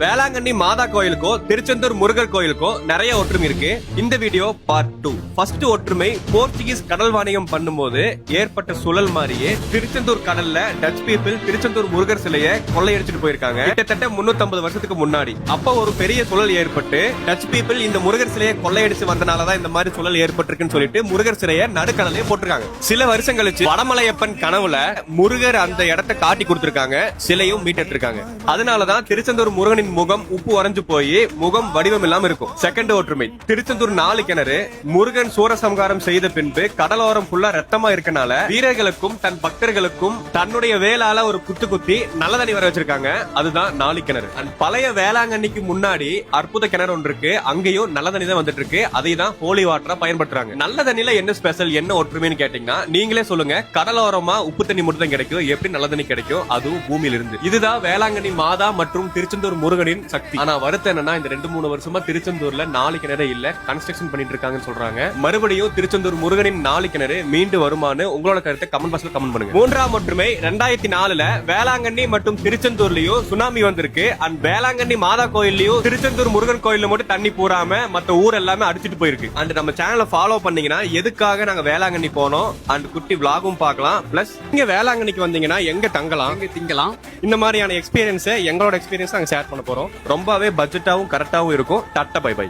வேளாங்கண்ணி மாதா கோயிலுக்கோ திருச்செந்தூர் முருகர் கோயிலுக்கோ நிறைய ஒற்றுமை இருக்கு. இந்த வீடியோ பார்ட் 2. ஃபர்ஸ்ட் ஒற்றுமை போர்ச்சுகீஸ் கடல் வாணிகம் பண்ணும்போது ஏற்பட்ட சுழல் மாதிரியே திருச்செந்தூர் கடல்ல டச் பீப்பிள் திருச்செந்தூர் முருகர் சிலையை கொள்ளையடிச்சிட்டு போயிருக்காங்க. கிட்டத்தட்ட 350 வருஷத்துக்கு முன்னாடி. அப்ப ஒரு பெரிய சுழல் ஏற்பட்டு டச் பீப்பிள் இந்த முருகர் சிலையை கொள்ளையடிச்சு வந்தனாலதான் இந்த மாதிரி சுழல் ஏற்பட்டிருக்குன்னு சொல்லிட்டு முருகர் சிலையை நடுக்கடலே போட்டிருக்காங்க. சில வருஷம் கழிச்சு வடமலையப்பன் கனவுல முருகர் அந்த இடத்தை காட்டி கொடுத்திருக்காங்க, சிலையும் மீட்டு இருக்காங்க. அதனாலதான் திருச்செந்தூர் முருகனின் முகம் உப்பு உறைஞ்சு போய் முகம் வடிவம் இல்லாம இருக்கும். செகண்ட் ஒற்றுமை திருச்செந்தூர் 4 கிணறு முருகன் சூரசம்காரம் செய்த பின்பு கடலோரம் ஃபுல்லா ரத்தமா இருக்கனால வீரர்களுக்கும் தன் பக்தர்களுக்கும் தன்னுடைய வேளால ஒரு குத்து குத்தி நல்ல தண்ணி வர வச்சிருக்காங்க. அதுதான் 4 கிணறு. பழைய வேளாங்கண்ணிக்கு முன்னாடி அற்புத கிணறு ஒன்று இருக்கு, அங்கேயும் நல்ல தண்ணி தான் வந்துட்டு இருக்கு. அதை தான் ஹோலி வாட்டரா பயன்படுத்துறாங்க. நல்ல தண்ணியில என்ன ஸ்பெஷல், என்ன ஒற்றுமைன்னு கேட்டீங்கன்னா நீங்களே சொல்லுங்க. கடலோரமா உப்பு தண்ணி மட்டும் தான் கிடைக்கும், எப்படி நல்ல தண்ணி கிடைக்கும், அதுவும் பூமியில இருந்து. இதுதான் வேளாங்கண்ணி மாதா மற்றும் திருச்செந்தூர் முருகனின் சக்தி. ஆனா வருத்தம் என்னன்னா இந்த 2-3 வருஷமா திருச்செந்தூர்ல 4 கிணறு இல்ல, கன்ஸ்ட்ரக்ஷன் பண்ணிட்டு இருக்காங்கன்னு சொல்றாங்க. மறுபடியும் திருச்செந்தூர் முருகனின் 4 கிணறு மீண்டு வருமானு உங்களோட கருத்தை கமெண்ட் பாக்ஸ்ல கமெண்ட் பண்ணுங்க. மூன்றாம் ஒற்றுமை 2004ல வேளாங்கண்ணி மற்றும் திருச்செந்தூர்லயும் சுனாமி வந்திருக்கு. அண்ட் வேளாங்கண்ணி மாதா கோயில்லயும் திருச்செந்தூர் முருகன் கோயில்ல மட்டும் தண்ணி பூராம மத்த ஊர் எல்லாமே அடிச்சிட்டு போயிருக்கு. அண்ட் நம்ம சேனலை ஃபாலோ பண்ணீங்கன்னா எதுக்காக நாங்க வேளாங்கண்ணி போனோம் அண்ட் குட்டி விளாகும் பார்க்கலாம். பிளஸ் இங்க வேளாங்கண்ணிக்கு வந்தீங்கன்னா எங்க தங்கலாம், எங்க திங்கலாம், இந்த மாதிரியான எக்ஸ்பீரியன்ஸ் எங்களோட எக்ஸ்பீரியன்ஸ் நாங்க ஷேர் பண்ண போறோம். ரொம்பவே பட்ஜெட்டாவும் கரெக்டாவும் இருக்கும். Tata bye by.